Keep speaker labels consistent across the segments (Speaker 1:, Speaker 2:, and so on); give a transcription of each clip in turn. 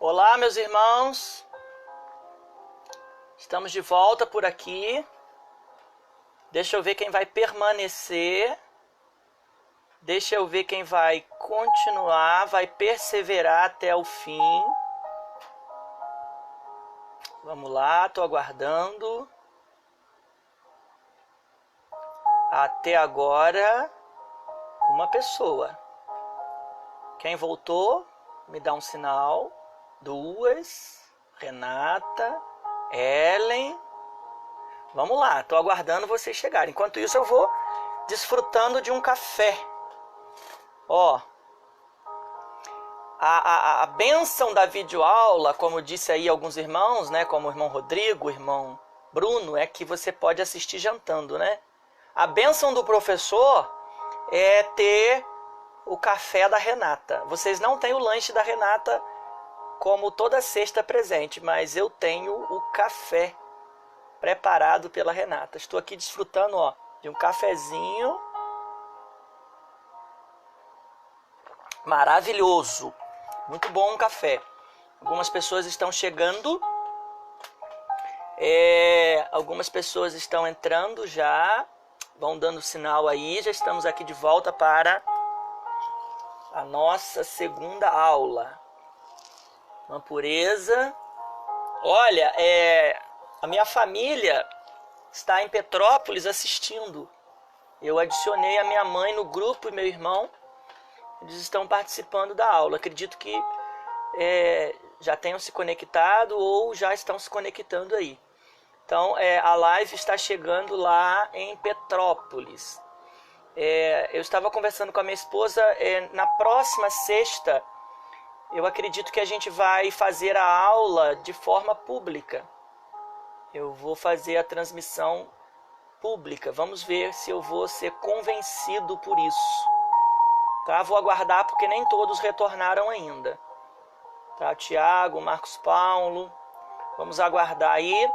Speaker 1: Olá, meus irmãos. Estamos de volta por aqui. Deixa eu ver quem vai permanecer. Deixa eu ver quem vai continuar, vai perseverar até o fim. Vamos lá, estou aguardando. Até agora, uma pessoa. Quem voltou, me dá um sinal. 2, Renata, Ellen. Vamos lá, estou aguardando vocês chegarem. Enquanto isso, eu vou desfrutando de um café. Ó, a bênção da videoaula, como disse aí alguns irmãos, né, como o irmão Rodrigo, o irmão Bruno, é que você pode assistir jantando, né? A bênção do professor é ter o café da Renata. Vocês não têm o lanche da Renata como toda sexta presente, mas eu tenho o café preparado pela Renata. Estou aqui desfrutando, ó, de um cafezinho maravilhoso. Muito bom o café. Algumas pessoas estão chegando. Algumas pessoas estão entrando já. Vão dando sinal aí. Já estamos aqui de volta para a nossa segunda aula. Uma pureza. Olha, a minha família está em Petrópolis assistindo. Eu adicionei a minha mãe no grupo e meu irmão. Eles estão participando da aula. Acredito que já tenham se conectado ou já estão se conectando aí. Então, a live está chegando lá em Petrópolis. Eu estava conversando com a minha esposa. Na próxima sexta, eu acredito que a gente vai fazer a aula de forma pública. Eu vou fazer a transmissão pública. Vamos ver se eu vou ser convencido por isso. Tá? Vou aguardar porque nem todos retornaram ainda. Tá? Tiago, Marcos Paulo. Vamos aguardar aí.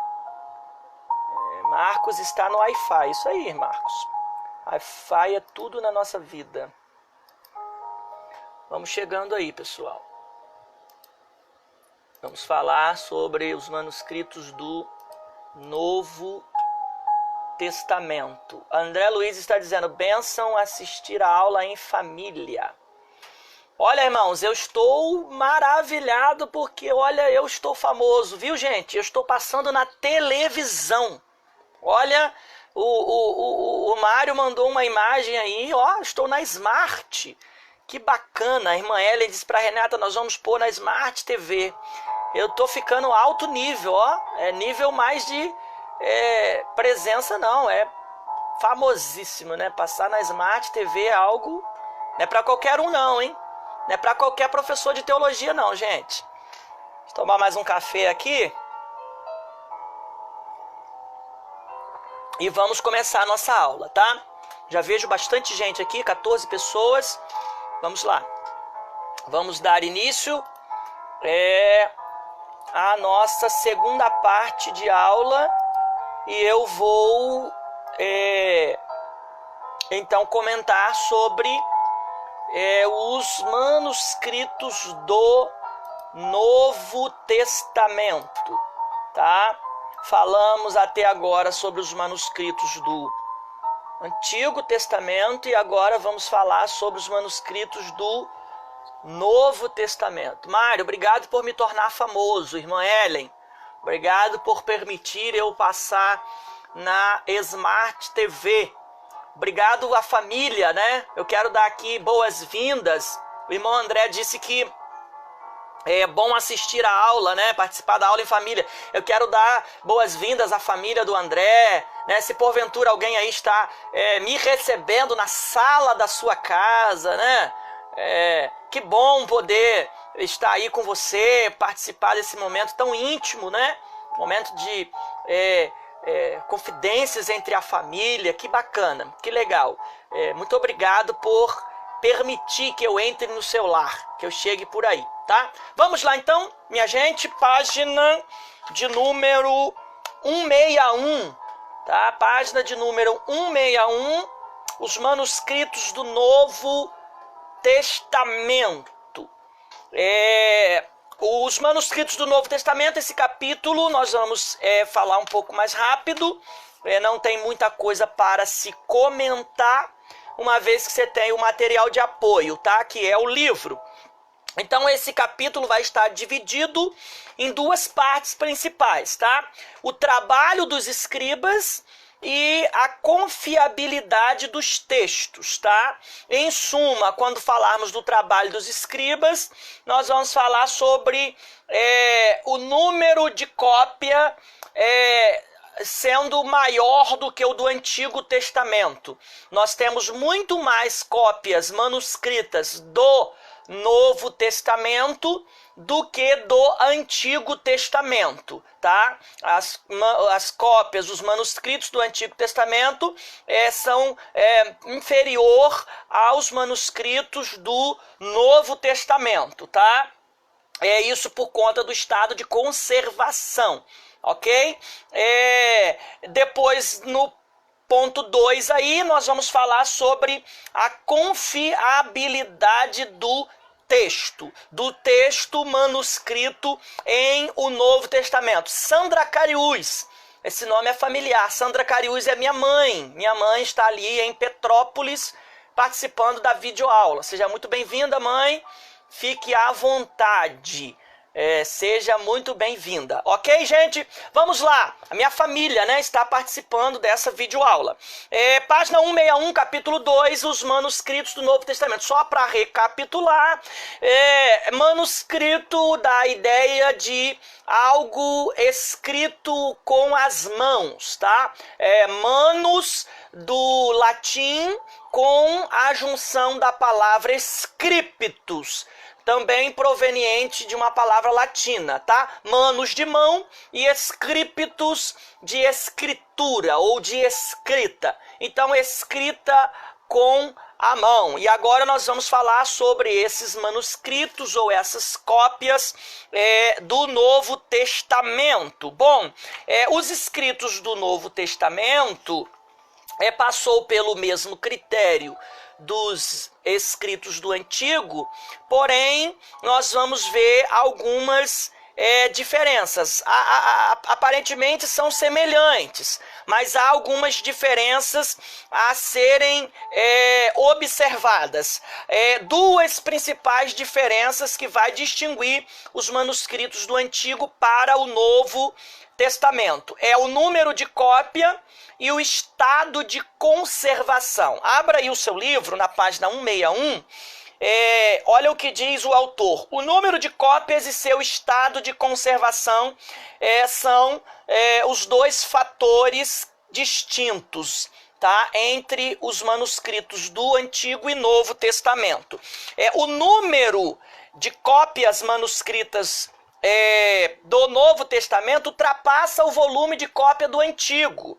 Speaker 1: Marcos está no Wi-Fi. Isso aí, Marcos. Wi-Fi é tudo na nossa vida. Vamos chegando aí, pessoal. Vamos falar sobre os manuscritos do Novo Testamento. André Luiz está dizendo: bênção assistir a aula em família. Olha, irmãos, eu estou maravilhado porque, olha, eu estou famoso, viu, gente? Eu estou passando na televisão. Olha, o Mário mandou uma imagem aí, ó, estou na Smart. Que bacana. A irmã Ellen disse para Renata: nós vamos pôr na Smart TV. Eu tô ficando alto nível, ó. É nível mais de presença, não. É famosíssimo, né? Passar na Smart TV é algo... Não é para qualquer um, não, hein? Não é para qualquer professor de teologia, não, gente. Deixa eu tomar mais um café aqui. E vamos começar a nossa aula, tá? Já vejo bastante gente aqui, 14 pessoas. Vamos lá. Vamos dar início à nossa segunda parte de aula. E eu vou, então, comentar sobre os manuscritos do Novo Testamento, tá? Falamos até agora sobre os manuscritos do Antigo Testamento e agora vamos falar sobre os manuscritos do Novo Testamento. Mário, obrigado por me tornar famoso. Irmã Ellen, obrigado por permitir eu passar na Smart TV. Obrigado à família, né? Eu quero dar aqui boas-vindas. O irmão André disse que é bom assistir a aula, né? Participar da aula em família. Eu quero dar boas-vindas à família do André, né? Se porventura alguém aí está me recebendo na sala da sua casa, né? Que bom poder estar aí com você, participar desse momento tão íntimo, né? Momento de confidências entre a família. Que bacana, que legal. Muito obrigado por permitir que eu entre no seu lar, que eu chegue por aí, tá? Vamos lá então, minha gente, página de número 161, tá? Página de número 161, os manuscritos do Novo Testamento. Os manuscritos do Novo Testamento, esse capítulo nós vamos falar um pouco mais rápido, não tem muita coisa para se comentar, uma vez que você tem o material de apoio, tá? Que é o livro. Então esse capítulo vai estar dividido em duas partes principais, tá? O trabalho dos escribas e a confiabilidade dos textos, tá? Em suma, quando falarmos do trabalho dos escribas, nós vamos falar sobre o número de cópia sendo maior do que o do Antigo Testamento. Nós temos muito mais cópias manuscritas do Novo Testamento do que do Antigo Testamento, tá? As cópias, os manuscritos do Antigo Testamento são inferior aos manuscritos do Novo Testamento, tá? Isso por conta do estado de conservação, ok? Depois, no ponto 2 aí, nós vamos falar sobre a confiabilidade do texto manuscrito em o Novo Testamento. Sandra Cariús, esse nome é familiar. Sandra Cariús é minha mãe. Minha mãe está ali em Petrópolis participando da videoaula. Seja muito bem-vinda, mãe. Fique à vontade. Seja muito bem-vinda. Ok, gente? Vamos lá. A minha família, né, está participando dessa videoaula. Página 161, capítulo 2, os manuscritos do Novo Testamento. Só para recapitular, manuscrito da ideia de algo escrito com as mãos, tá? Manus do latim com a junção da palavra scriptus, também proveniente de uma palavra latina, tá? Manus de mão e scriptus de escritura ou de escrita. Então, escrita com a mão. E agora nós vamos falar sobre esses manuscritos ou essas cópias do Novo Testamento. Bom, os escritos do Novo Testamento passou pelo mesmo critério dos escritos do Antigo, porém nós vamos ver algumas diferenças. Aparentemente são semelhantes, mas há algumas diferenças a serem observadas. Duas principais diferenças que vai distinguir os manuscritos do Antigo para o Novo Testamento. É o número de cópia e o estado de conservação. Abra aí o seu livro na página 161. Olha o que diz o autor. O número de cópias e seu estado de conservação são os dois fatores distintos, tá, entre os manuscritos do Antigo e Novo Testamento. O número de cópias manuscritas do Novo Testamento ultrapassa o volume de cópia do Antigo.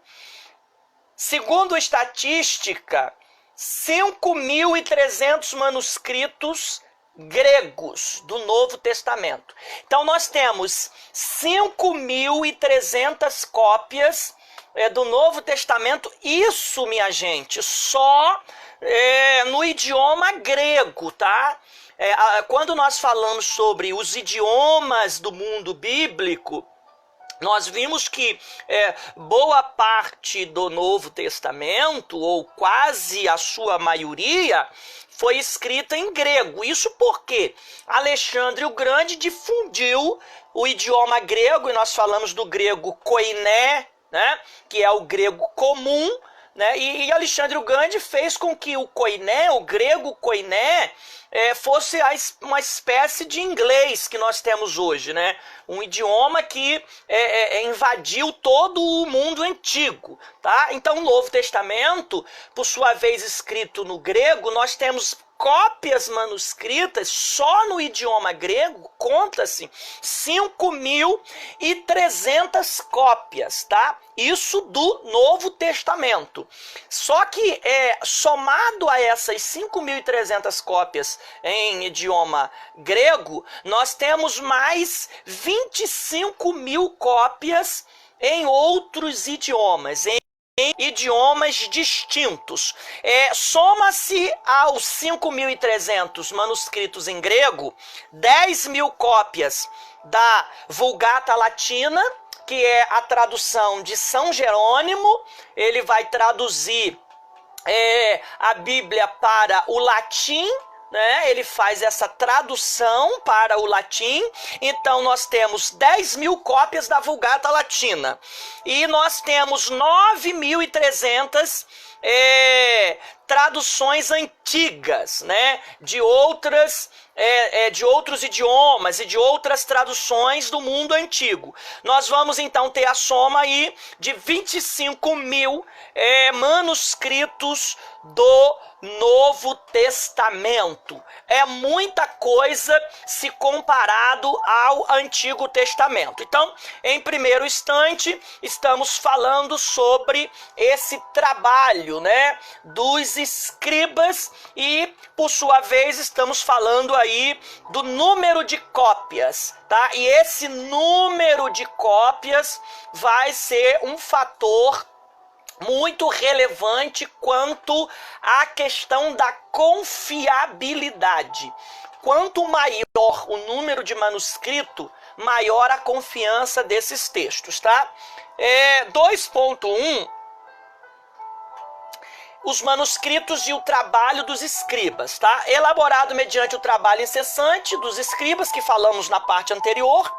Speaker 1: Segundo estatística, 5.300 manuscritos gregos do Novo Testamento. Então nós temos 5.300 cópias do Novo Testamento. Isso, minha gente, só no idioma grego, tá? Quando nós falamos sobre os idiomas do mundo bíblico, nós vimos que boa parte do Novo Testamento, ou quase a sua maioria, foi escrita em grego. Isso porque Alexandre o Grande difundiu o idioma grego, e nós falamos do grego koiné, né, que é o grego comum, né, e Alexandre o Grande fez com que o koiné, o grego koiné, fosse uma espécie de inglês que nós temos hoje, né? Um idioma que invadiu todo o mundo antigo, tá? Então, o Novo Testamento, por sua vez escrito no grego, nós temos cópias manuscritas só no idioma grego, conta-se 5.300 cópias, tá? Isso do Novo Testamento. Só que, somado a essas 5.300 cópias em idioma grego, nós temos mais 25.000 cópias em outros idiomas, em em idiomas distintos. Soma-se aos 5.300 manuscritos em grego, 10.000 cópias da Vulgata Latina, que é a tradução de São Jerônimo. Ele vai traduzir a Bíblia para o latim, né? Ele faz essa tradução para o latim. Então nós temos 10.000 cópias da Vulgata Latina e nós temos 9.300 traduções antigas, né, de outros idiomas e de outras traduções do mundo antigo. Nós vamos então ter a soma aí de 25.000 manuscritos do Novo Testamento. É muita coisa se comparado ao Antigo Testamento. Então, em primeiro instante, estamos falando sobre esse trabalho, né, dos escribas e, por sua vez, estamos falando aí do número de cópias, tá? E esse número de cópias vai ser um fator muito relevante quanto à questão da confiabilidade. Quanto maior o número de manuscrito, maior a confiança desses textos, tá? 2.1, os manuscritos e o trabalho dos escribas, tá? Elaborado mediante o trabalho incessante dos escribas, que falamos na parte anterior.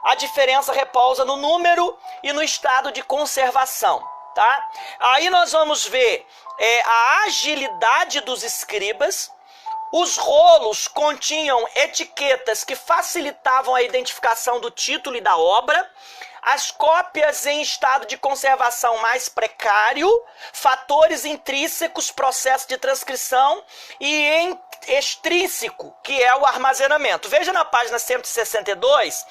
Speaker 1: A diferença repousa no número e no estado de conservação, tá? Aí nós vamos ver a agilidade dos escribas. Os rolos continham etiquetas que facilitavam a identificação do título e da obra. As cópias em estado de conservação mais precário, fatores intrínsecos, processo de transcrição, e extrínseco, que é o armazenamento. Veja na página 162,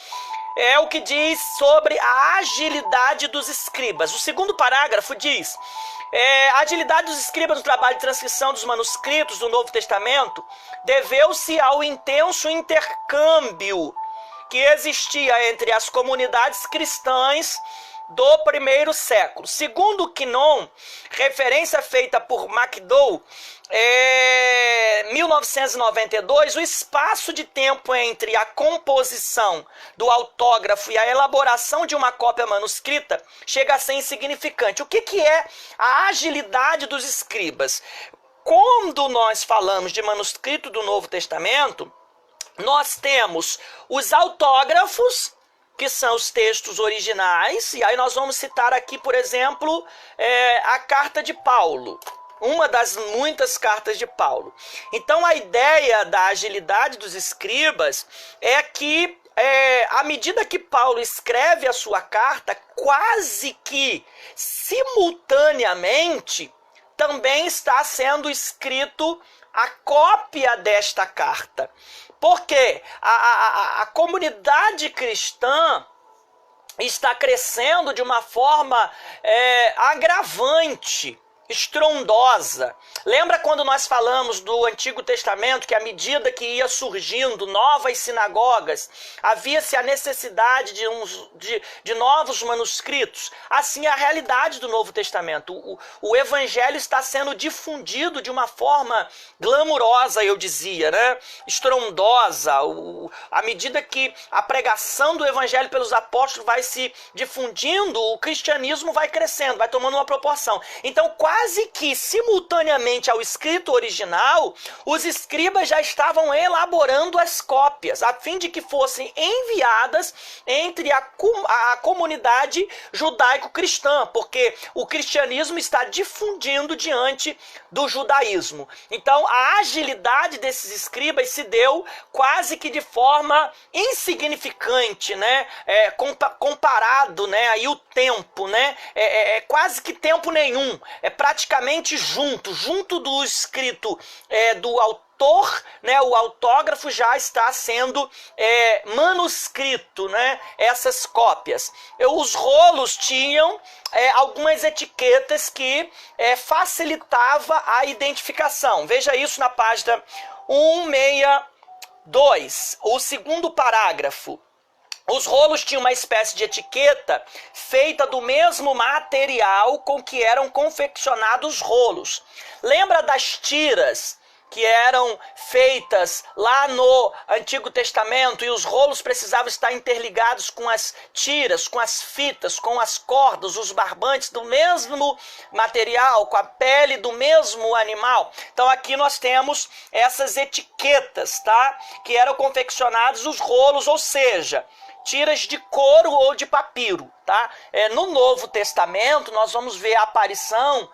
Speaker 1: o que diz sobre a agilidade dos escribas. O segundo parágrafo diz: a agilidade dos escribas no trabalho de transcrição dos manuscritos do Novo Testamento deveu-se ao intenso intercâmbio que existia entre as comunidades cristãs do primeiro século. Segundo Quinon, referência feita por MacDowell, 1992, o espaço de tempo entre a composição do autógrafo e a elaboração de uma cópia manuscrita chega a ser insignificante. O que é a agilidade dos escribas? Quando nós falamos de manuscrito do Novo Testamento, nós temos os autógrafos, que são os textos originais, e aí nós vamos citar aqui, por exemplo, a carta de Paulo, uma das muitas cartas de Paulo. Então a ideia da agilidade dos escribas é que, à medida que Paulo escreve a sua carta, quase que simultaneamente também está sendo escrito a cópia desta carta. Porque a comunidade cristã está crescendo de uma forma agravante, estrondosa. Lembra quando nós falamos do Antigo Testamento, que à medida que ia surgindo novas sinagogas, havia-se a necessidade de novos manuscritos? Assim é a realidade do Novo Testamento. O Evangelho está sendo difundido de uma forma glamurosa, eu dizia, né? Estrondosa. À medida que a pregação do Evangelho pelos apóstolos vai se difundindo, o cristianismo vai crescendo, vai tomando uma proporção. Então, quase que simultaneamente ao escrito original, os escribas já estavam elaborando as cópias, a fim de que fossem enviadas entre a comunidade judaico-cristã, porque o cristianismo está difundindo diante do judaísmo. Então, a agilidade desses escribas se deu quase que de forma insignificante, né? Comparado, né, aí o tempo, né? Quase que tempo nenhum. Praticamente junto do escrito do autor, né, o autógrafo já está sendo manuscrito, né, essas cópias. Os rolos tinham algumas etiquetas que facilitava a identificação. Veja isso na página 162, o segundo parágrafo. Os rolos tinham uma espécie de etiqueta feita do mesmo material com que eram confeccionados os rolos. Lembra das tiras que eram feitas lá no Antigo Testamento e os rolos precisavam estar interligados com as tiras, com as fitas, com as cordas, os barbantes do mesmo material, com a pele do mesmo animal? Então aqui nós temos essas etiquetas, tá? Que eram confeccionados os rolos, ou seja, tiras de couro ou de papiro, tá? No Novo Testamento nós vamos ver a aparição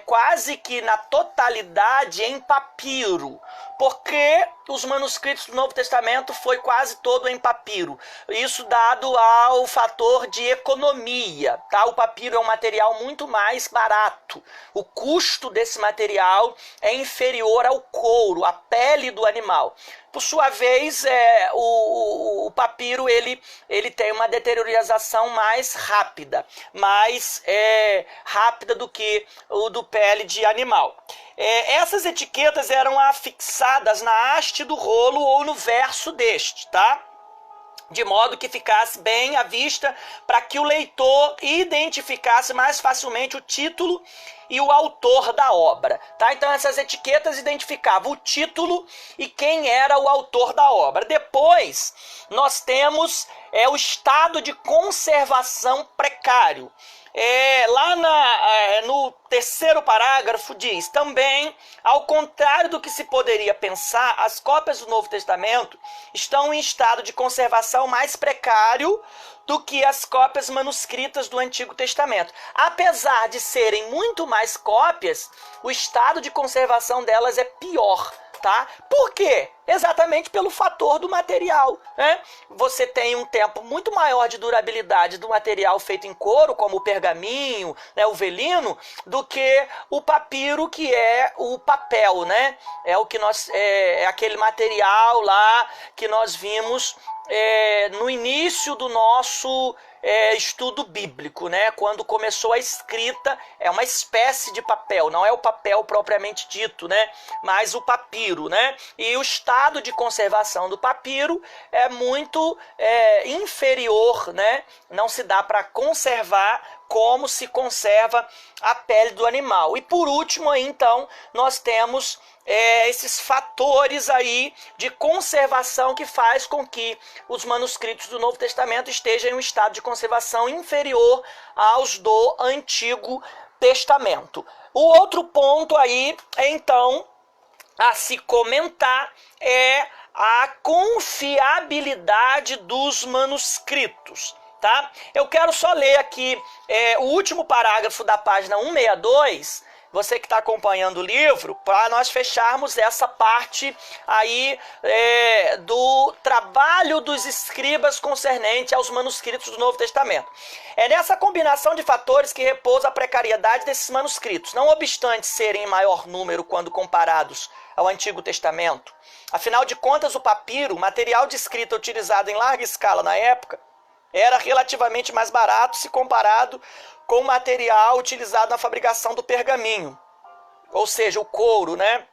Speaker 1: quase que na totalidade em papiro, porque os manuscritos do Novo Testamento foi quase todo em papiro. Isso dado ao fator de economia, tá? O papiro é um material muito mais barato. O custo desse material é inferior ao couro, à pele do animal. Por sua vez, o papiro ele tem uma deteriorização mais rápida, mais rápida do que o do pele de animal. Essas etiquetas eram afixadas na haste do rolo ou no verso deste, tá? De modo que ficasse bem à vista para que o leitor identificasse mais facilmente o título e o autor da obra, tá? Então essas etiquetas identificavam o título e quem era o autor da obra. Depois nós temos o estado de conservação precário. Lá no terceiro parágrafo diz: também, ao contrário do que se poderia pensar, as cópias do Novo Testamento estão em estado de conservação mais precário do que as cópias manuscritas do Antigo Testamento. Apesar de serem muito mais cópias, o estado de conservação delas é pior, tá? Por quê? Exatamente pelo fator do material, né? Você tem um tempo muito maior de durabilidade do material feito em couro, como o pergaminho, né, o velino, do que o papiro, que é o papel, né? É aquele material lá que nós vimos no início do nosso estudo bíblico, né? Quando começou a escrita, é uma espécie de papel, não é o papel propriamente dito, né? Mas o papiro, né? E o estado de conservação do papiro é muito inferior, né? Não se dá para conservar como se conserva a pele do animal. E por último aí, então, nós temos esses fatores aí de conservação que faz com que os manuscritos do Novo Testamento estejam em um estado de conservação inferior aos do Antigo Testamento. O outro ponto aí, então, a se comentar é a confiabilidade dos manuscritos, tá? Eu quero só ler aqui o último parágrafo da página 162, você que está acompanhando o livro, para nós fecharmos essa parte aí do trabalho dos escribas concernente aos manuscritos do Novo Testamento. É nessa combinação de fatores que repousa a precariedade desses manuscritos, não obstante serem em maior número quando comparados ao Antigo Testamento. Afinal de contas, o papiro, material de escrita utilizado em larga escala na época, era relativamente mais barato se comparado com o material utilizado na fabricação do pergaminho, ou seja, o couro, né,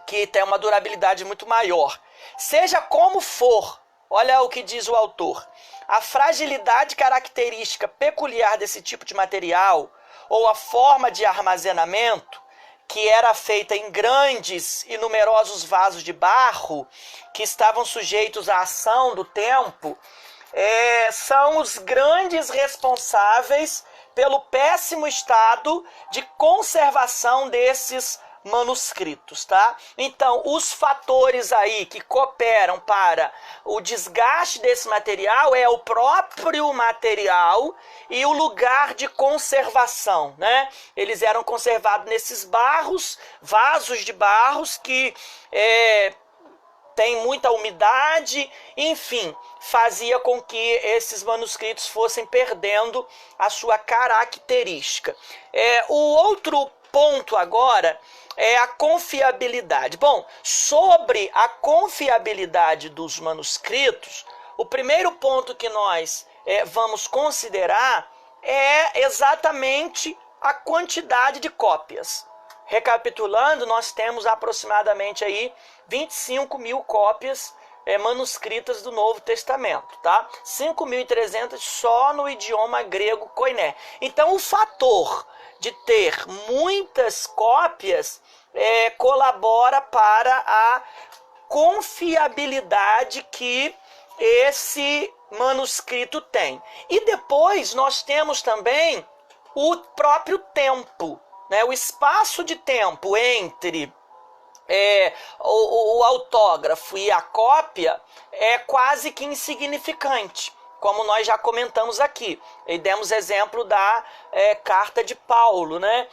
Speaker 1: que tem uma durabilidade muito maior. Seja como for, olha o que diz o autor, a fragilidade característica peculiar desse tipo de material, ou a forma de armazenamento, que era feita em grandes e numerosos vasos de barro, que estavam sujeitos à ação do tempo, são os grandes responsáveis pelo péssimo estado de conservação desses manuscritos, tá? Então, os fatores aí que cooperam para o desgaste desse material é o próprio material e o lugar de conservação, né? Eles eram conservados nesses barros, vasos de barros que tem muita umidade, enfim, fazia com que esses manuscritos fossem perdendo a sua característica. O outro ponto agora é a confiabilidade. Bom, sobre a confiabilidade dos manuscritos, o primeiro ponto que nós vamos considerar é exatamente a quantidade de cópias. Recapitulando, nós temos aproximadamente aí 25 mil cópias manuscritas do Novo Testamento, tá? 5.300 só no idioma grego koiné. Então, o fator de ter muitas cópias colabora para a confiabilidade que esse manuscrito tem. E depois nós temos também o próprio tempo, né? O espaço de tempo entre o autógrafo e a cópia é quase que insignificante, como nós já comentamos aqui. E demos exemplo da carta de Paulo, né?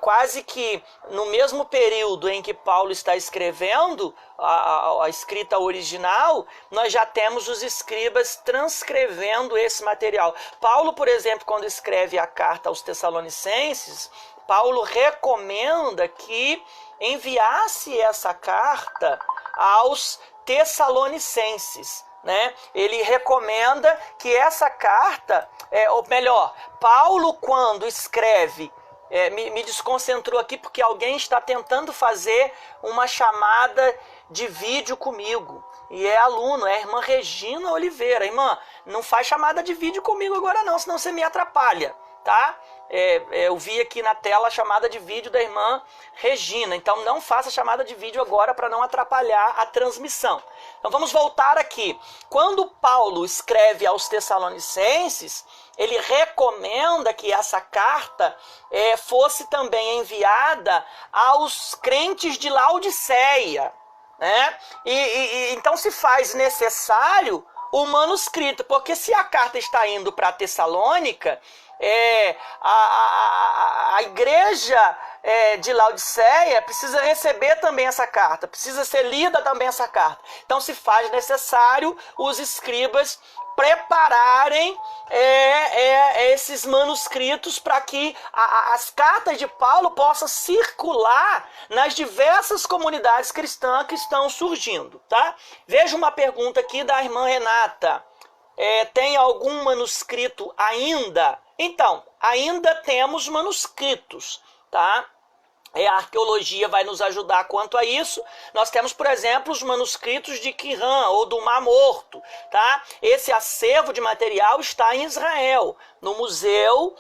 Speaker 1: Quase que no mesmo período em que Paulo está escrevendo a escrita original, nós já temos os escribas transcrevendo esse material. Paulo, por exemplo, quando escreve a carta aos Tessalonicenses, Paulo recomenda que enviasse essa carta aos Tessalonicenses, né? Ele recomenda que essa carta, ou melhor, Paulo quando escreve, me desconcentrou aqui porque alguém está tentando fazer uma chamada de vídeo comigo. E é aluno, é a irmã Regina Oliveira. Irmã, não faz chamada de vídeo comigo agora não, senão você me atrapalha, tá? Eu vi aqui na tela a chamada de vídeo da irmã Regina. Então não faça chamada de vídeo agora para não atrapalhar a transmissão. Então vamos voltar aqui. Quando Paulo escreve aos Tessalonicenses, ele recomenda que essa carta fosse também enviada aos crentes de Laodiceia, né? Então se faz necessário o manuscrito, porque se a carta está indo para Tessalônica, a igreja de Laodiceia precisa receber também essa carta, precisa ser lida também essa carta. Então se faz necessário os escribas prepararem esses manuscritos para que as cartas de Paulo possam circular nas diversas comunidades cristãs que estão surgindo, tá? Veja uma pergunta aqui da irmã Renata. Tem algum manuscrito ainda? Então, ainda temos manuscritos, tá? A arqueologia vai nos ajudar quanto a isso. Nós temos, por exemplo, os manuscritos de Qumran ou do Mar Morto, tá? Esse acervo de material está em Israel, no museu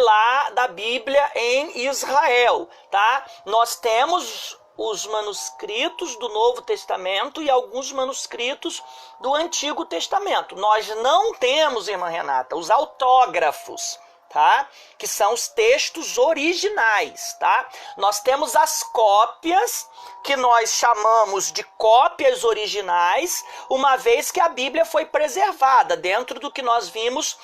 Speaker 1: lá da Bíblia em Israel, tá? Nós temos os manuscritos do Novo Testamento e alguns manuscritos do Antigo Testamento. Nós não temos, irmã Renata, os autógrafos, tá? Que são os textos originais, tá? Nós temos as cópias, que nós chamamos de cópias originais, uma vez que a Bíblia foi preservada, dentro do que nós vimos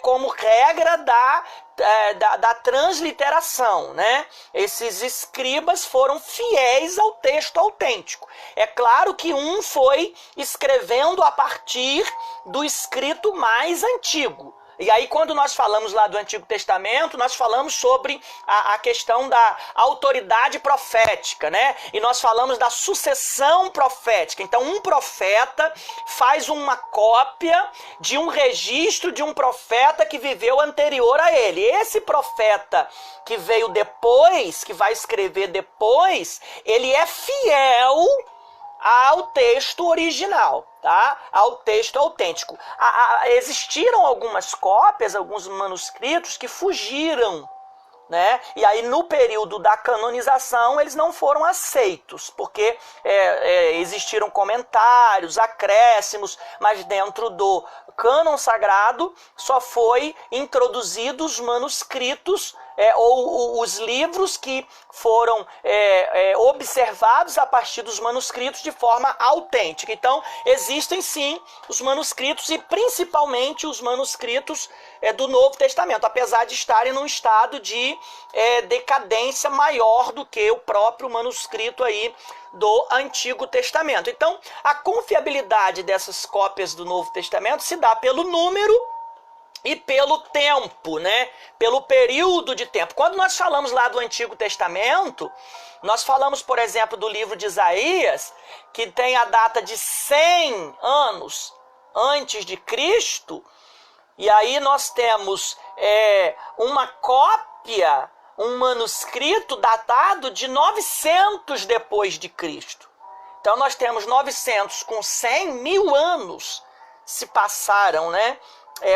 Speaker 1: como regra da transliteração, né? Esses escribas foram fiéis ao texto autêntico. É claro que um foi escrevendo a partir do escrito mais antigo. E aí, quando nós falamos lá do Antigo Testamento, nós falamos sobre a questão da autoridade profética, né? E nós falamos da sucessão profética. Então, um profeta faz uma cópia de um registro de um profeta que viveu anterior a ele. Esse profeta que veio depois, que vai escrever depois, ele é fiel ao texto original, tá? Ao texto autêntico. Existiram algumas cópias, alguns manuscritos que fugiram, né? E aí no período da canonização eles não foram aceitos, porque existiram comentários, acréscimos, mas dentro do cânon sagrado só foi introduzidos os manuscritos ou os livros que foram observados a partir dos manuscritos de forma autêntica. Então, existem sim os manuscritos e principalmente os manuscritos do Novo Testamento, apesar de estarem num estado de decadência maior do que o próprio manuscrito aí do Antigo Testamento. Então, a confiabilidade dessas cópias do Novo Testamento se dá pelo número e pelo tempo, né? Pelo período de tempo. Quando nós falamos lá do Antigo Testamento, nós falamos, por exemplo, do livro de Isaías, que tem a data de 100 anos antes de Cristo, e aí nós temos uma cópia, um manuscrito datado de 900 depois de Cristo. Então nós temos 900 com 100, 1000 anos se passaram, né?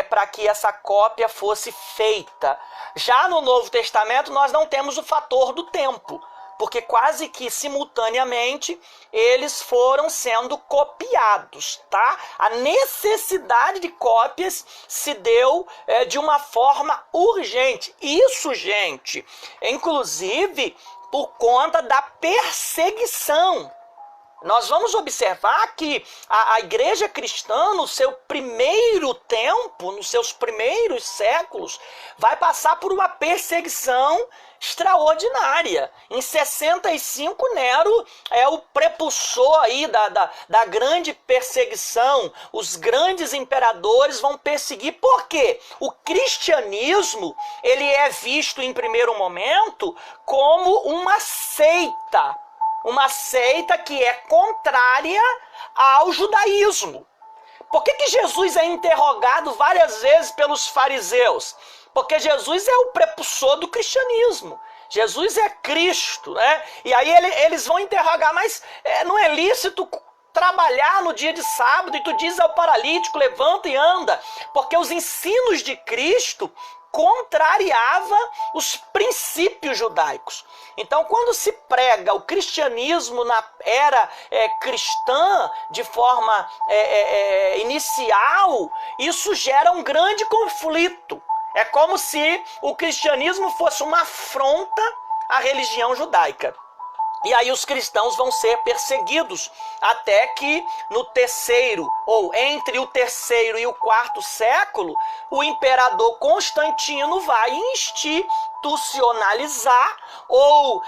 Speaker 1: Para que essa cópia fosse feita. Já no Novo Testamento nós não temos o fator do tempo, porque quase que simultaneamente eles foram sendo copiados, tá? A necessidade de cópias se deu de uma forma urgente. Isso, gente, inclusive por conta da perseguição. Nós vamos observar que a igreja cristã, no seu primeiro tempo, nos seus primeiros séculos, vai passar por uma perseguição extraordinária. Em 65, Nero é o prepulsor aí da grande perseguição. Os grandes imperadores vão perseguir. Por quê? O cristianismo, ele é visto em primeiro momento como uma seita. Uma seita que é contrária ao judaísmo. Por que Jesus é interrogado várias vezes pelos fariseus? Porque Jesus é o prepulsor do cristianismo. Jesus é Cristo, né? E aí eles vão interrogar, mas não é lícito trabalhar no dia de sábado? E tu diz ao paralítico, levanta e anda. Porque os ensinos de Cristo contrariava os princípios judaicos. Então, quando se prega o cristianismo na era cristã, de forma inicial, isso gera um grande conflito. É como se o cristianismo fosse uma afronta à religião judaica. E aí os cristãos vão ser perseguidos até que no terceiro, ou entre o terceiro e o quarto século, o imperador Constantino vai institucionalizar ou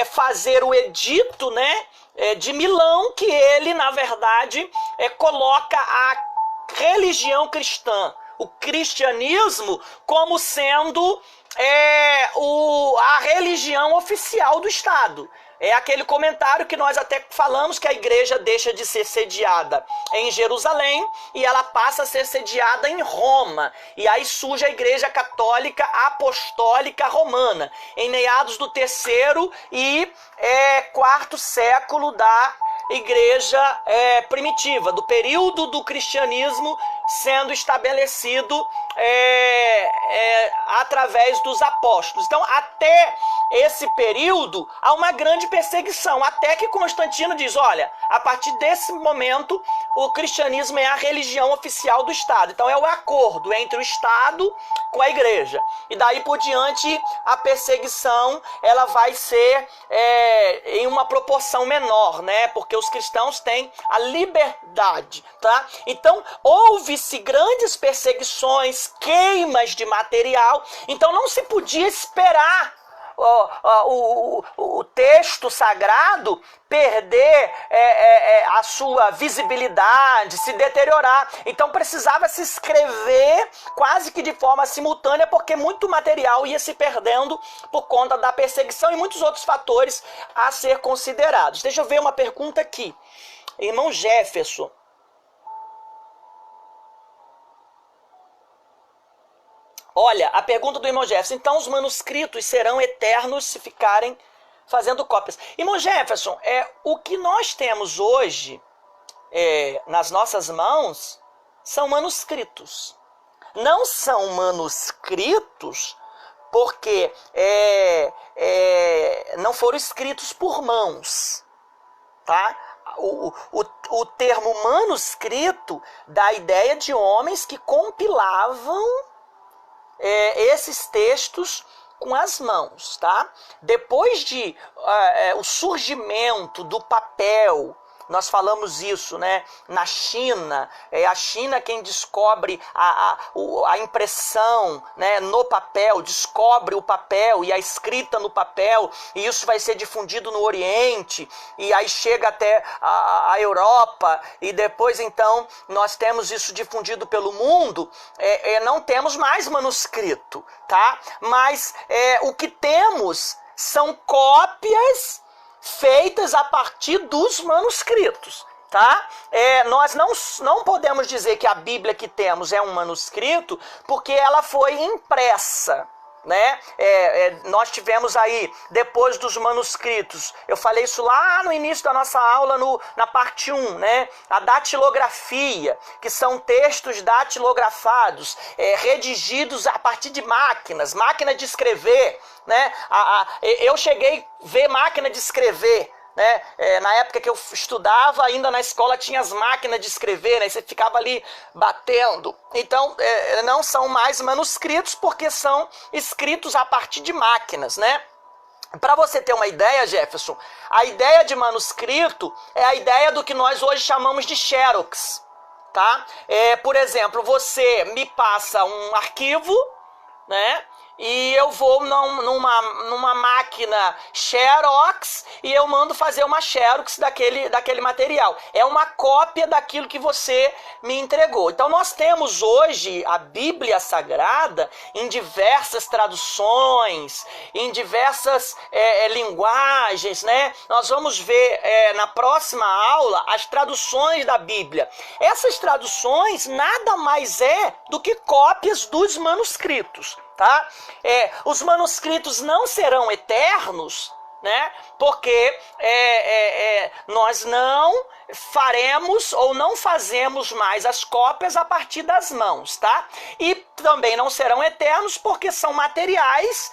Speaker 1: fazer o edito, né, de Milão, que ele, na verdade, coloca a religião cristã, o cristianismo, como sendo a religião oficial do Estado. É aquele comentário que nós até falamos, que a igreja deixa de ser sediada em Jerusalém e ela passa a ser sediada em Roma. E aí surge a igreja católica apostólica romana, em meados do terceiro e quarto século da igreja primitiva, do período do cristianismo sendo estabelecido através dos apóstolos. Então, até esse período, há uma grande perseguição, até que Constantino diz, olha, a partir desse momento, o cristianismo é a religião oficial do Estado. Então, é o acordo entre o Estado com a igreja. E daí por diante, a perseguição, ela vai ser em uma proporção menor, né? Porque os cristãos têm a liberdade, tá? Então, houve-se grandes perseguições, queimas de material. Então, não se podia esperar o texto sagrado perder a sua visibilidade, se deteriorar. Então precisava se escrever quase que de forma simultânea, porque muito material ia se perdendo por conta da perseguição e muitos outros fatores a ser considerados. Deixa eu ver uma pergunta aqui. Irmão Jefferson. Olha, a pergunta do irmão Jefferson, então os manuscritos serão eternos se ficarem fazendo cópias. Irmão Jefferson, o que nós temos hoje nas nossas mãos são manuscritos. Não são manuscritos porque não foram escritos por mãos, tá? O termo manuscrito dá a ideia de homens que compilavam esses textos com as mãos, tá? Depois de o surgimento do papel, nós falamos isso, né? Na China, a China quem descobre a impressão, né, no papel, descobre o papel e a escrita no papel, e isso vai ser difundido no Oriente, e aí chega até a Europa, e depois então nós temos isso difundido pelo mundo. Não temos mais manuscrito, tá? Mas o que temos são cópias feitas a partir dos manuscritos, tá? Nós não podemos dizer que a Bíblia que temos é um manuscrito, porque ela foi impressa. né? Nós tivemos aí, depois dos manuscritos, eu falei isso lá no início da nossa aula, na parte 1, né? A datilografia, que são textos datilografados, redigidos a partir de máquina de escrever, né? Eu cheguei a ver máquina de escrever, né? Na época que eu estudava, ainda na escola tinha as máquinas de escrever, né? Você ficava ali batendo. Então, não são mais manuscritos, porque são escritos a partir de máquinas, né? Para você ter uma ideia, Jefferson, a ideia de manuscrito é a ideia do que nós hoje chamamos de xerox, tá? Por exemplo, você me passa um arquivo, né? E eu vou numa máquina Xerox e eu mando fazer uma Xerox daquele material. É uma cópia daquilo que você me entregou. Então nós temos hoje a Bíblia Sagrada em diversas traduções, em diversas linguagens, né? Nós vamos ver na próxima aula as traduções da Bíblia. Essas traduções nada mais é do que cópias dos manuscritos. Tá? Os manuscritos não serão eternos, né? Porque nós não faremos ou não fazemos mais as cópias a partir das mãos, tá? E também não serão eternos porque são materiais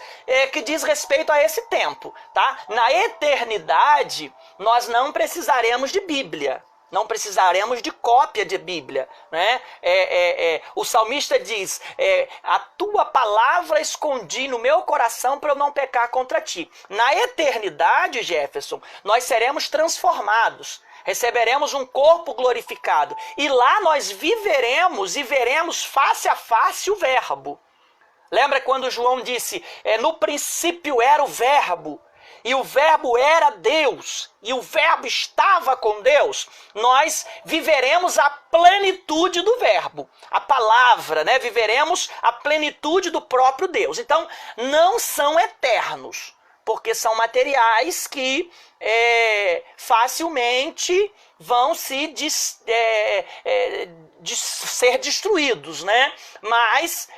Speaker 1: que diz respeito a esse tempo, tá? Na eternidade, nós não precisaremos de Bíblia. Não precisaremos de cópia de Bíblia, né? O salmista diz, a tua palavra escondi no meu coração para eu não pecar contra ti. Na eternidade, Jefferson, nós seremos transformados, receberemos um corpo glorificado e lá nós viveremos e veremos face a face o Verbo. Lembra quando João disse, no princípio era o Verbo, e o Verbo era Deus, e o Verbo estava com Deus? Nós viveremos a plenitude do Verbo, a palavra, né? Viveremos a plenitude do próprio Deus. Então, não são eternos, porque são materiais que facilmente vão ser destruídos, né? Mas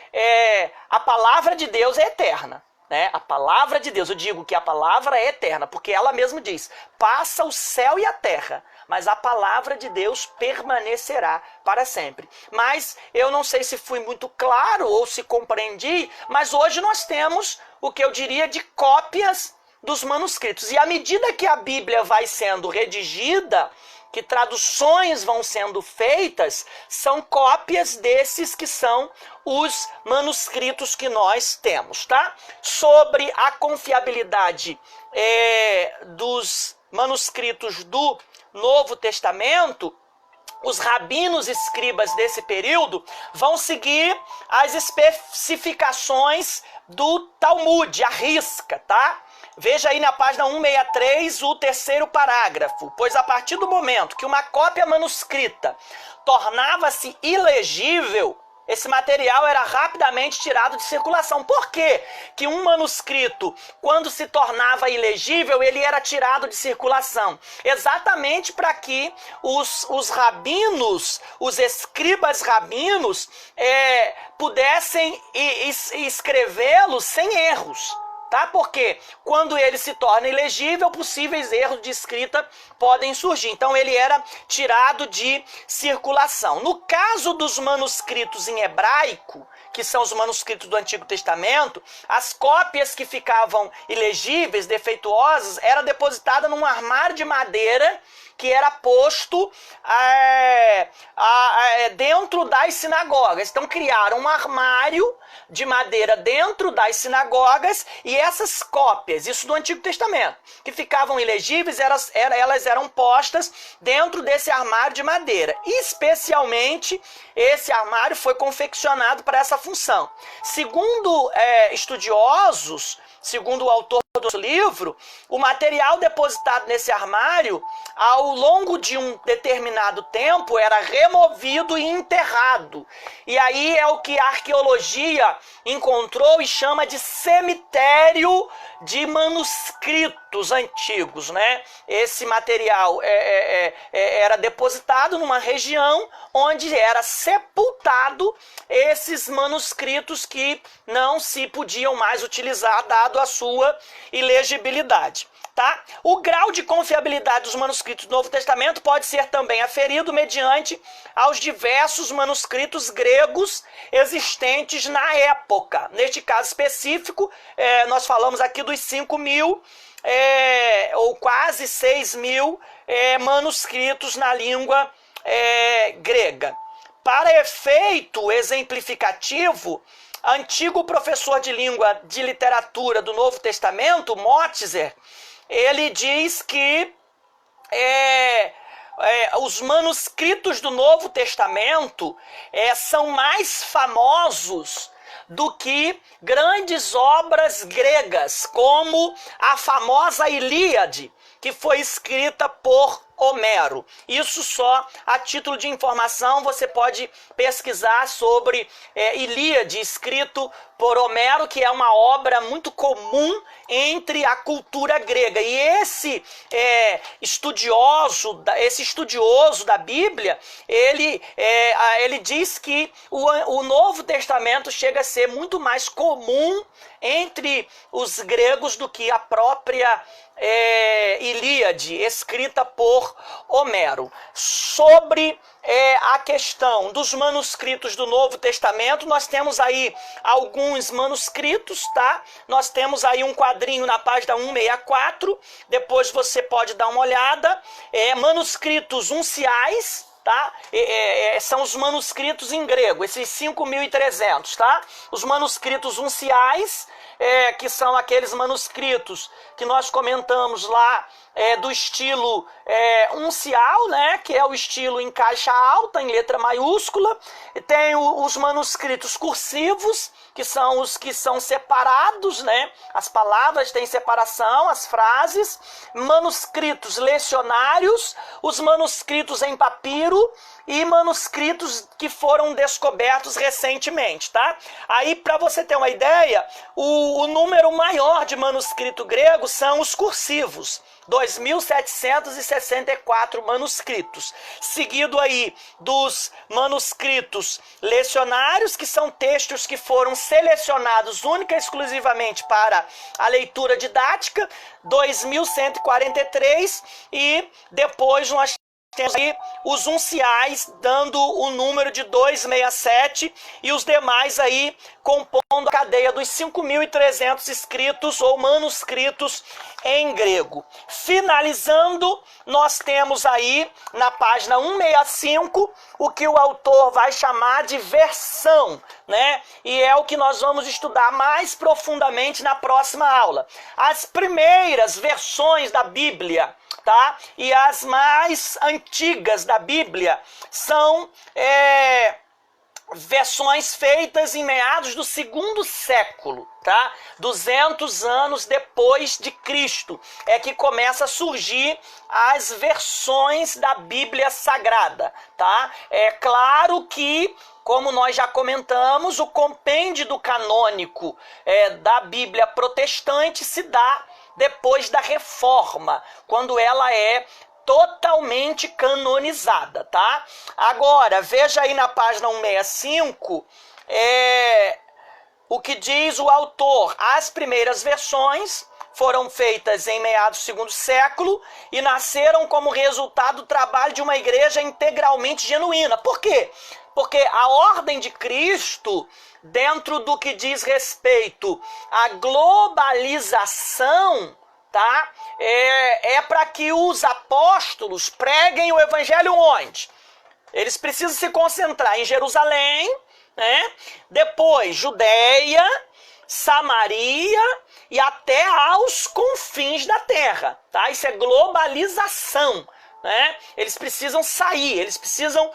Speaker 1: a palavra de Deus é eterna. Né? A palavra de Deus, eu digo que a palavra é eterna, porque ela mesma diz, passa o céu e a terra, mas a palavra de Deus permanecerá para sempre. Mas eu não sei se fui muito claro ou se compreendi, mas hoje nós temos o que eu diria de cópias dos manuscritos. E à medida que a Bíblia vai sendo redigida, que traduções vão sendo feitas, são cópias desses que são os manuscritos que nós temos, tá? Sobre a confiabilidade dos manuscritos do Novo Testamento, os rabinos escribas desse período vão seguir as especificações do Talmud, a risca, tá? Veja aí na página 163 o terceiro parágrafo. Pois a partir do momento que uma cópia manuscrita tornava-se ilegível, esse material era rapidamente tirado de circulação. Por quê que um manuscrito, quando se tornava ilegível, ele era tirado de circulação? Exatamente para que os rabinos, os escribas rabinos, pudessem escrevê-lo sem erros. Tá? Porque quando ele se torna ilegível, possíveis erros de escrita podem surgir. Então ele era tirado de circulação. No caso dos manuscritos em hebraico, que são os manuscritos do Antigo Testamento, as cópias que ficavam ilegíveis, defeituosas, eram depositadas num armário de madeira que era posto dentro das sinagogas. Então criaram um armário de madeira dentro das sinagogas e essas cópias, isso do Antigo Testamento, que ficavam ilegíveis, elas eram postas dentro desse armário de madeira. Especialmente, esse armário foi confeccionado para essa função. Segundo estudiosos, segundo o autor do nosso livro, o material depositado nesse armário, ao longo de um determinado tempo, era removido e enterrado. E aí é o que a arqueologia encontrou e chama de cemitério de manuscritos antigos, né? Esse material era depositado numa região onde era sepultado esses manuscritos que não se podiam mais utilizar, dado a sua ilegibilidade. Tá? O grau de confiabilidade dos manuscritos do Novo Testamento pode ser também aferido mediante aos diversos manuscritos gregos existentes na época. Neste caso específico, nós falamos aqui dos 5.000 ou quase 6.000 manuscritos na língua grega. Para efeito exemplificativo, antigo professor de língua de literatura do Novo Testamento, Motzer, ele diz que os manuscritos do Novo Testamento são mais famosos do que grandes obras gregas, como a famosa Ilíade, que foi escrita por Homero. Isso só a título de informação, você pode pesquisar sobre Ilíade, escrito por Homero, que é uma obra muito comum entre a cultura grega. E esse estudioso da Bíblia, ele diz que o Novo Testamento chega a ser muito mais comum entre os gregos do que a própria Ilíade, escrita por Homero. Sobre a questão dos manuscritos do Novo Testamento, nós temos aí alguns manuscritos, tá? Nós temos aí um quadrinho na página 164, depois você pode dar uma olhada. Manuscritos unciais, tá? São os manuscritos em grego, esses 5.300, tá? Os manuscritos unciais, que são aqueles manuscritos que nós comentamos lá, do estilo uncial, né, que é o estilo em caixa alta, em letra maiúscula. E tem os manuscritos cursivos, que são os que são separados, né, as palavras têm separação, as frases. Manuscritos lecionários, os manuscritos em papiro e manuscritos que foram descobertos recentemente, tá? Aí, para você ter uma ideia, o número maior de manuscrito grego são os cursivos, 2.764 manuscritos, seguido aí dos manuscritos lecionários, que são textos que foram selecionados única e exclusivamente para a leitura didática, 2.143, e depois nós temos aí os unciais, dando o número de 267, e os demais aí compondo a cadeia dos 5.300 escritos ou manuscritos em grego. Finalizando, nós temos aí na página 165 o que o autor vai chamar de versão, né? E é o que nós vamos estudar mais profundamente na próxima aula. As primeiras versões da Bíblia, tá? E as mais antigas da Bíblia são versões feitas em meados do 2º século, tá? 200 anos depois de Cristo é que começa a surgir as versões da Bíblia Sagrada, tá? É claro que, como nós já comentamos, o compêndio canônico da Bíblia protestante se dá depois da Reforma, quando ela é totalmente canonizada, tá? Agora, veja aí na página 165, o que diz o autor. As primeiras versões foram feitas em meados do 2º século e nasceram como resultado do trabalho de uma igreja integralmente genuína. Por quê? Porque a ordem de Cristo, dentro do que diz respeito à globalização, tá? É para que os apóstolos preguem o evangelho onde? Eles precisam se concentrar em Jerusalém, né? Depois Judeia, Samaria e até aos confins da terra, tá? Isso é globalização, né? Eles precisam sair, eles precisam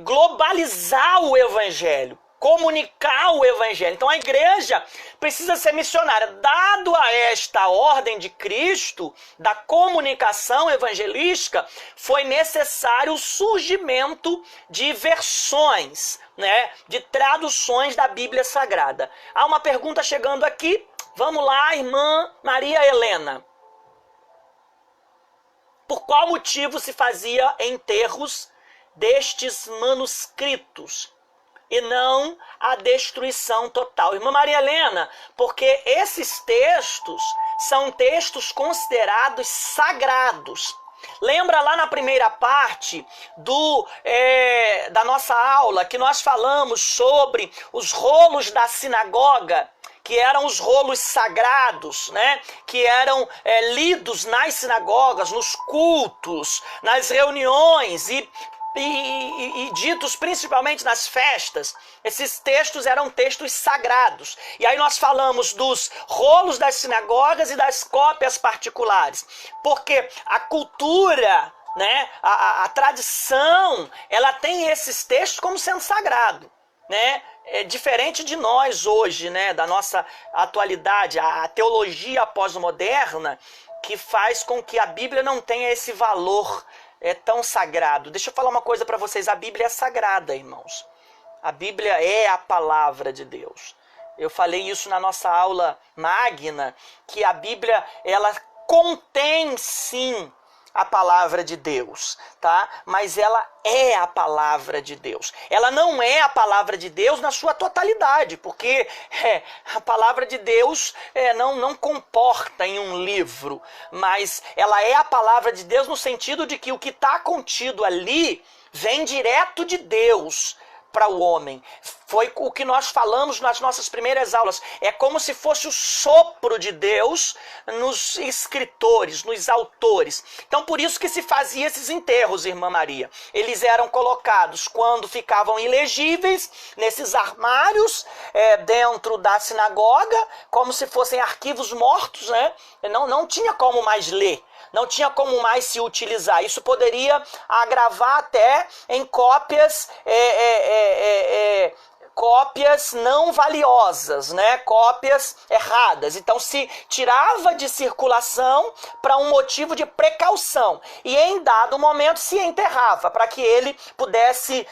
Speaker 1: globalizar o evangelho, comunicar o evangelho. Então a igreja precisa ser missionária. Dado a esta ordem de Cristo, da comunicação evangelística, foi necessário o surgimento de versões, né, de traduções da Bíblia Sagrada. Há uma pergunta chegando aqui. Vamos lá, irmã Maria Helena. Por qual motivo se fazia enterros destes manuscritos e não a destruição total? Irmã Maria Helena, porque esses textos são textos considerados sagrados. Lembra lá na primeira parte da nossa aula que nós falamos sobre os rolos da sinagoga, que eram os rolos sagrados, né? Que eram lidos nas sinagogas, nos cultos, nas reuniões e ditos principalmente nas festas. Esses textos eram textos sagrados. E aí nós falamos dos rolos das sinagogas e das cópias particulares, porque a cultura, né, a tradição, ela tem esses textos como sendo sagrado, né? É diferente de nós hoje, né, da nossa atualidade, a teologia pós-moderna, que faz com que a Bíblia não tenha esse valor tão sagrado. Deixa eu falar uma coisa para vocês, a Bíblia é sagrada, irmãos. A Bíblia é a palavra de Deus. Eu falei isso na nossa aula magna, que a Bíblia, ela contém sim a palavra de Deus, tá? Mas ela é a palavra de Deus. Ela não é a palavra de Deus na sua totalidade, porque a palavra de Deus não comporta em um livro, mas ela é a palavra de Deus no sentido de que o que está contido ali vem direto de Deus para o homem. Foi o que nós falamos nas nossas primeiras aulas. É como se fosse o sopro de Deus nos escritores, nos autores. Então, por isso que se fazia esses enterros, irmã Maria. Eles eram colocados quando ficavam ilegíveis, nesses armários, dentro da sinagoga, como se fossem arquivos mortos, né? Não tinha como mais ler. Não tinha como mais se utilizar. Isso poderia agravar até em cópias cópias não valiosas, né? Cópias erradas. Então se tirava de circulação para um motivo de precaução e em dado momento se enterrava para que ele pudesse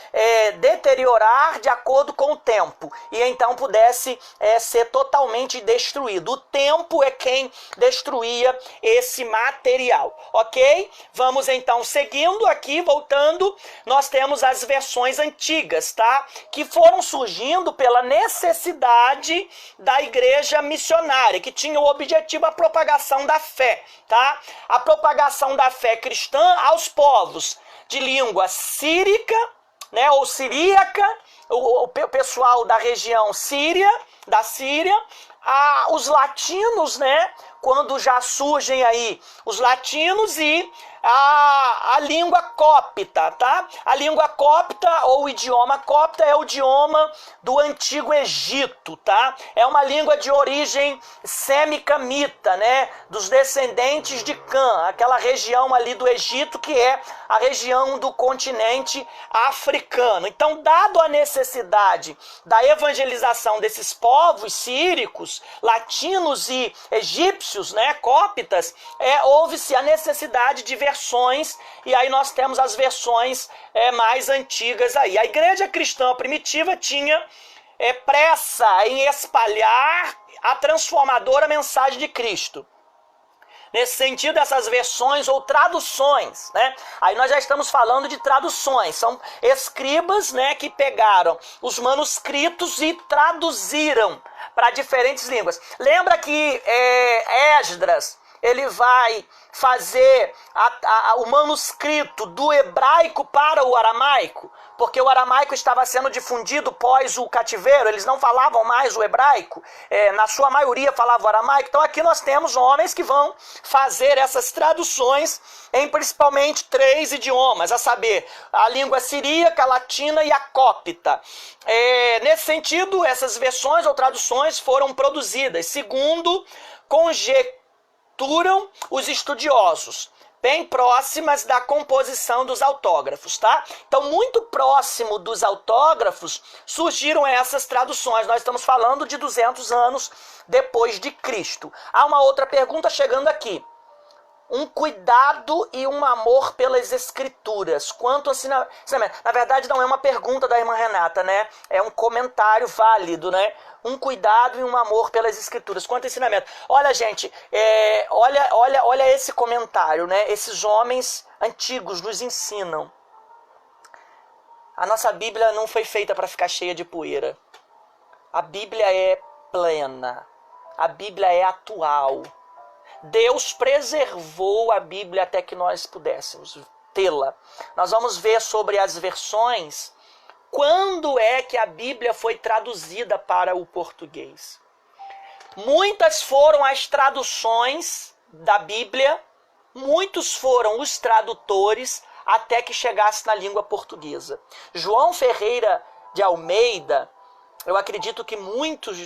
Speaker 1: deteriorar de acordo com o tempo e então pudesse ser totalmente destruído. O tempo é quem destruía esse material, ok? Vamos então seguindo aqui, voltando, nós temos as versões antigas, tá? Que foram surgindo pela necessidade da igreja missionária, que tinha o objetivo a propagação da fé, tá? A propagação da fé cristã aos povos de língua sírica, né, ou siríaca, o pessoal da região da Síria, os latinos, né, quando já surgem aí os latinos e a língua cópita, tá? A língua cópita ou o idioma cópita é o idioma do Antigo Egito, tá? É uma língua de origem semicamita, né? Dos descendentes de Cã, aquela região ali do Egito que é a região do continente africano. Então, dado a necessidade da evangelização desses povos síricos, latinos e egípcios, né, cópitas, houve-se a necessidade de versões, e aí nós temos as versões mais antigas aí. A igreja cristã primitiva tinha pressa em espalhar a transformadora mensagem de Cristo. Nesse sentido, essas versões ou traduções, né? Aí nós já estamos falando de traduções. São escribas, né, que pegaram os manuscritos e traduziram para diferentes línguas. Lembra que Esdras, ele vai fazer o manuscrito do hebraico para o aramaico, porque o aramaico estava sendo difundido pós o cativeiro, eles não falavam mais o hebraico, na sua maioria falavam o aramaico. Então aqui nós temos homens que vão fazer essas traduções em principalmente 3 idiomas, a saber, a língua siríaca, a latina e a cópita. Nesse sentido, essas versões ou traduções foram produzidas segundo conjecturam os estudiosos, bem próximas da composição dos autógrafos, tá? Então, muito próximo dos autógrafos surgiram essas traduções. Nós estamos falando de 200 anos depois de Cristo. Há uma outra pergunta chegando aqui. Um cuidado e um amor pelas escrituras. Quanto ensinamento? Na verdade, não é uma pergunta da irmã Renata, né? É um comentário válido, né? Um cuidado e um amor pelas escrituras. Quanto ensinamento? Olha, gente, olha esse comentário, né? Esses homens antigos nos ensinam. A nossa Bíblia não foi feita para ficar cheia de poeira. A Bíblia é plena. A Bíblia é atual. Deus preservou a Bíblia até que nós pudéssemos tê-la. Nós vamos ver sobre as versões, quando é que a Bíblia foi traduzida para o português. Muitas foram as traduções da Bíblia, muitos foram os tradutores até que chegasse na língua portuguesa. João Ferreira de Almeida, eu acredito que muitos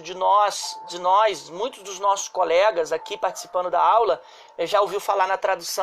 Speaker 1: muitos dos nossos colegas aqui participando da aula, já ouviu falar na tradução